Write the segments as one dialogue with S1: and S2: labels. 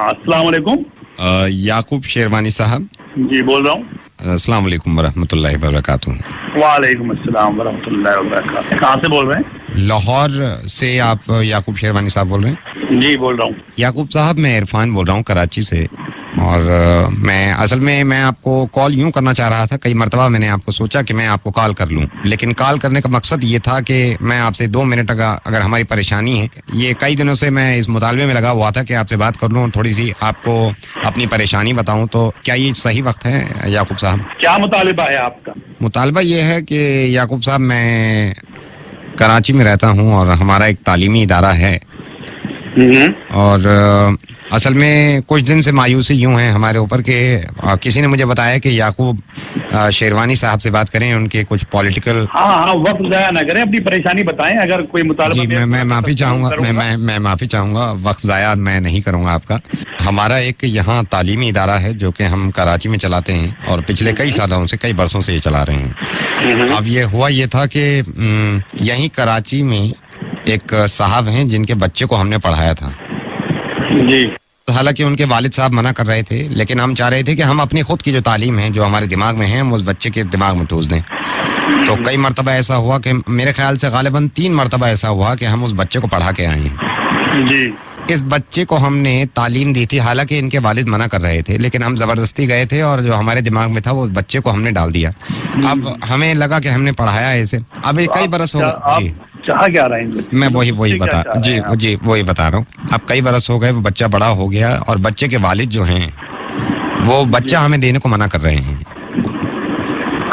S1: अस्सलाम वालेकुम।
S2: याकूब शेरवानी साहब
S1: जी बोल रहा हूँ।
S2: अस्सलाम वालेकुम वरहमतुल्लाहि वबरकातुहू।
S1: वालेकुम अस्सलाम वरहमतुल्लाहि वबरकातुहू। कहाँ से बोल रहे हैं?
S2: लाहौर से आप याकूब शेरवानी साहब बोल रहे हैं?
S1: जी बोल रहा हूँ।
S2: याकूब साहब मैं इरफान बोल रहा हूँ कराची से। और मैं असल में मैं आपको कॉल यूं करना चाह रहा था, कई मरतबा मैंने आपको सोचा कि मैं आपको कॉल कर लूं, लेकिन कॉल करने का मकसद ये था कि मैं आपसे 2 मिनट अगर हमारी परेशानी है, ये कई दिनों से मैं इस मुतालबे में लगा हुआ था कि आपसे बात कर लूं, थोड़ी सी आपको अपनी परेशानी बताऊं, तो क्या ये सही वक्त है याकूब साहब?
S1: क्या मुतालिबा है आपका?
S2: मुतालबा ये है कि याकूब साहब मैं कराची में रहता हूँ और हमारा एक तालीमी इदारा है, और असल में कुछ दिन से मायूसी यूं है हमारे ऊपर कि किसी ने मुझे बताया कि याकूब शेरवानी साहब से बात करें, उनके कुछ पॉलिटिकल।
S1: हाँ, वक्त जाया ना करें, अपनी परेशानी बताएं। अगर कोई मुतालबा।
S2: जी मैं माफी चाहूंगा, मैं माफी चाहूंगा, वक्त जाया मैं नहीं करूंगा आपका। हमारा एक यहाँ तालीमी इदारा है जो कि हम कराची में चलाते हैं और पिछले कई सालों से, कई बरसों से ये चला रहे हैं। अब ये हुआ ये था कि यहीं कराची में एक साहब हैं जिनके बच्चे को हमने पढ़ाया था
S1: जी।
S2: हालांकि उनके वालिद साहब मना कर रहे थे, लेकिन हम चाह रहे थे कि हम अपनी खुद की जो तालीम है, जो हमारे दिमाग में है, हम उस बच्चे के दिमाग में ठूस दें। तो कई मरतबा ऐसा हुआ कि मेरे ख्याल से गालिबन 3 मरतबा ऐसा हुआ कि हम उस बच्चे को पढ़ा के आए हैं
S1: जी।
S2: इस बच्चे को हमने तालीम दी थी, हालांकि इनके वालिद मना कर रहे थे, लेकिन हम जबरदस्ती गए थे और जो हमारे दिमाग में था वो बच्चे को हमने डाल दिया। अब हमें लगा कि हमने पढ़ाया है इसे। अब ये कई बरस हो गए।
S1: चाह क्या रहे हैं?
S2: मैं वही बता जी वही बता रहा हूँ। अब कई बरस हो गए, वो बच्चा बड़ा हो गया और बच्चे के वालिद जो हैं वो बच्चा हमें देने को मना कर रहे हैं।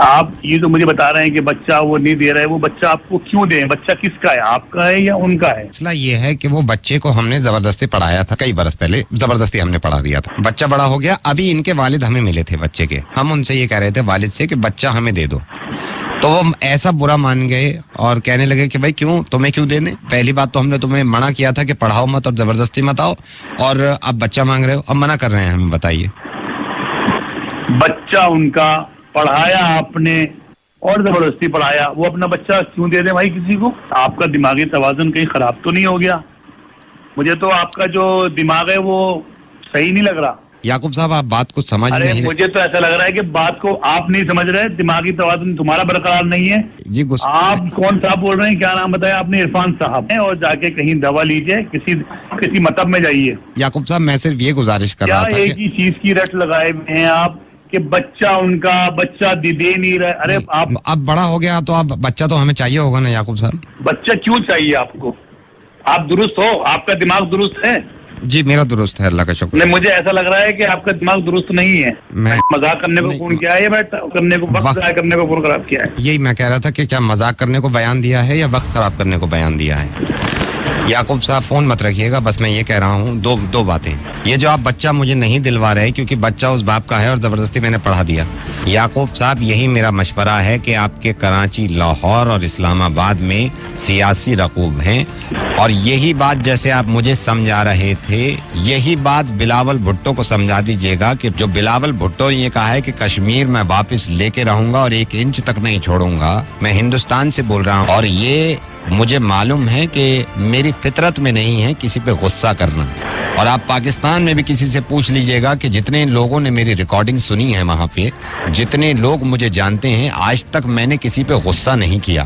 S1: आप ये तो मुझे बता रहे हैं कि बच्चा वो नहीं दे रहा है, वो बच्चा आपको क्यों दें? बच्चा किसका है, आपका है या उनका है?
S2: मसला ये है कि वो बच्चे को हमने जबरदस्ती पढ़ाया था, कई बरस पहले जबरदस्ती हमने पढ़ा दिया था। बच्चा बड़ा हो गया, अभी इनके वालिद हमें मिले थे बच्चे के, हम उनसे ये कह रहे थे वालिद से कि बच्चा हमें दे दो, तो वो ऐसा बुरा मान गए और कहने लगे कि भाई क्यों, तुम्हें क्यों देने? पहली बात तो हमने तुम्हें मना किया था कि पढ़ाओ मत और जबरदस्ती मत आओ, और अब बच्चा मांग रहे हो, अब मना कर रहे हैं हमें, बताइए।
S1: बच्चा उनका, पढ़ाया आपने और जबरदस्ती पढ़ाया, वो अपना बच्चा क्यों दे दे भाई किसी को? आपका दिमागी तवाज़ुन कहीं खराब तो नहीं हो गया? मुझे तो आपका जो दिमाग है वो सही नहीं लग रहा।
S2: याकूब साहब आप बात को समझ नहीं रहे।
S1: मुझे तो ऐसा लग रहा है कि बात को आप नहीं समझ रहे, दिमागी तवाज़ुन तुम्हारा बरकरार नहीं है
S2: जी।
S1: आप कौन साहब बोल रहे हैं? क्या नाम बताया आपने? इरफान साहब है, और जाके कहीं दवा लीजिए, किसी मतलब में जाइए।
S2: याकूब साहब मैं सिर्फ ये गुजारिश कर रहा था,
S1: एक ही चीज की रट लगाए हुए हैं आप कि बच्चा उनका, बच्चा दे नहीं रहा। अरे आप
S2: अब बड़ा हो गया तो अब बच्चा तो हमें चाहिए होगा ना याकूब साहब।
S1: बच्चा क्यों चाहिए आपको? आप दुरुस्त हो? आपका दिमाग दुरुस्त है?
S2: जी मेरा दुरुस्त है, अल्लाह का शुक्र।
S1: नहीं, मुझे ऐसा लग रहा है कि आपका दिमाग दुरुस्त नहीं है। मैं मजाक करने को फोन किया है या करने को वक्त करने को फोन खराब किया है?
S2: यही मैं कह रहा था कि क्या मजाक करने को बयान दिया है या वक्त खराब करने को बयान दिया है? याकूब साहब फोन मत रखिएगा, बस मैं ये कह रहा हूँ दो बातें। ये जो आप बच्चा मुझे नहीं दिलवा रहे क्योंकि बच्चा उस बाप का है और जबरदस्ती मैंने पढ़ा दिया। याकूब साहब यही मेरा मशवरा है कि आपके कराची, लाहौर और इस्लामाबाद में सियासी रकूब हैं, और यही बात जैसे आप मुझे समझा रहे थे, यही बात बिलावल भुट्टो को समझा दीजिएगा कि जो बिलावल भुट्टो ने ये कहा है कि कश्मीर मैं वापस लेके रहूंगा और 1 इंच तक नहीं छोड़ूंगा। मैं हिंदुस्तान से बोल रहा हूँ और ये मुझे मालूम है कि मेरी फितरत में नहीं है किसी पे गुस्सा करना। और आप पाकिस्तान में भी किसी से पूछ लीजिएगा कि जितने लोगों ने मेरी रिकॉर्डिंग सुनी है वहां पे, जितने लोग मुझे जानते हैं, आज तक मैंने किसी पे गुस्सा नहीं किया।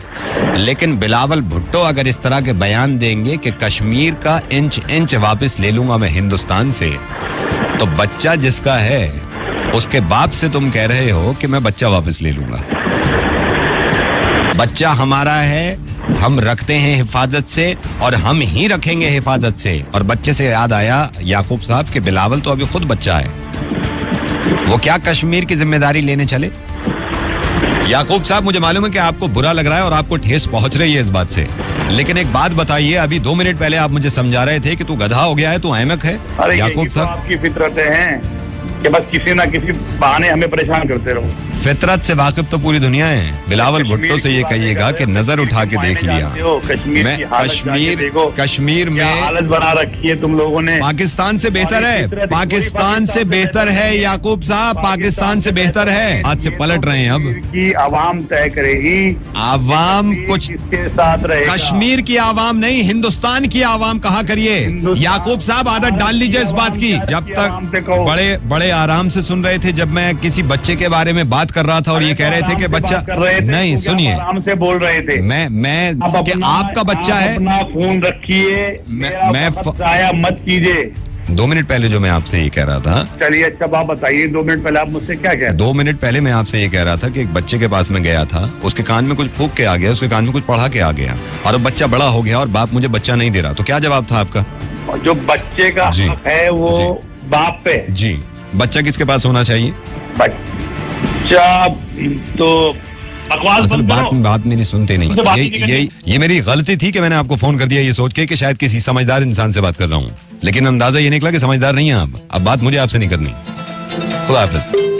S2: लेकिन बिलावल भुट्टो अगर इस तरह के बयान देंगे कि कश्मीर का इंच वापस ले लूंगा मैं हिंदुस्तान से, तो बच्चा जिसका है उसके बाप से तुम कह रहे हो कि मैं बच्चा वापस ले लूंगा। बच्चा हमारा है, हम रखते हैं हिफाजत से और हम ही रखेंगे हिफाजत से। और बच्चे से याद आया याकूब साहब कि बिलावल तो अभी खुद बच्चा है, वो क्या कश्मीर की जिम्मेदारी लेने चले? याकूब साहब मुझे मालूम है कि आपको बुरा लग रहा है और आपको ठेस पहुंच रही है इस बात से, लेकिन एक बात बताइए, अभी 2 मिनट पहले आप मुझे समझा रहे थे कि तू गधा हो गया है, तू अहमक है। याकूब साहब
S1: आपकी फितरतें हैं कि बस किसी ना किसी बहाने हमें परेशान करते रहो।
S2: फितरत से वाकिफ तो पूरी दुनिया है। बिलावल भुट्टो से ये कहिएगा कि नजर उठा के देख लिया। मैं कश्मीर में
S1: हालत बना रखी है तुम लोगों ने।
S2: पाकिस्तान से बेहतर है, पाकिस्तान से बेहतर है याकूब साहब, पाकिस्तान से बेहतर है। आज से पलट रहे हैं अब
S1: की आवाम तय करेगी,
S2: आवाम कुछ
S1: किसके साथ रहे।
S2: कश्मीर की आवाम नहीं, हिंदुस्तान की आवाम कहा करिए। याकूब साहब आदत डाल लीजिए इस बात की। जब तक बड़े आराम से सुन रहे थे जब मैं किसी बच्चे के बारे में बात कर रहा था और ये कह रहे थे कि बच्चा नहीं, सुनिए
S1: आराम से बोल रहे थे।
S2: मैं कि आपका बच्चा है,
S1: अपना फोन रखिए,
S2: मैं
S1: जाया मत कीजिए।
S2: 2 मिनट पहले जो मैं आपसे ये कह रहा था,
S1: चलिए अच्छा आप बताइए 2 मिनट पहले आप मुझसे क्या कह रहे थे?
S2: 2 मिनट पहले मैं आपसे ये कह रहा था कि एक बच्चे के पास में गया था, उसके कान में कुछ फूंक के आ गया, उसके कान में कुछ पढ़ा के आ गया और अब बच्चा बड़ा हो गया और बाप मुझे बच्चा नहीं दे रहा। तो क्या जवाब था आपका?
S1: जो बच्चे का हक है वो बाप पे।
S2: जी, बच्चा किसके पास होना चाहिए?
S1: बच्चा तो
S2: बात मेरी सुनते नहीं। ये मेरी गलती थी कि मैंने आपको फोन कर दिया ये सोच के कि शायद किसी समझदार इंसान से बात कर रहा हूँ, लेकिन अंदाजा ये निकला कि समझदार नहीं है आप। अब बात मुझे आपसे नहीं करनी। खुदा हाफिज।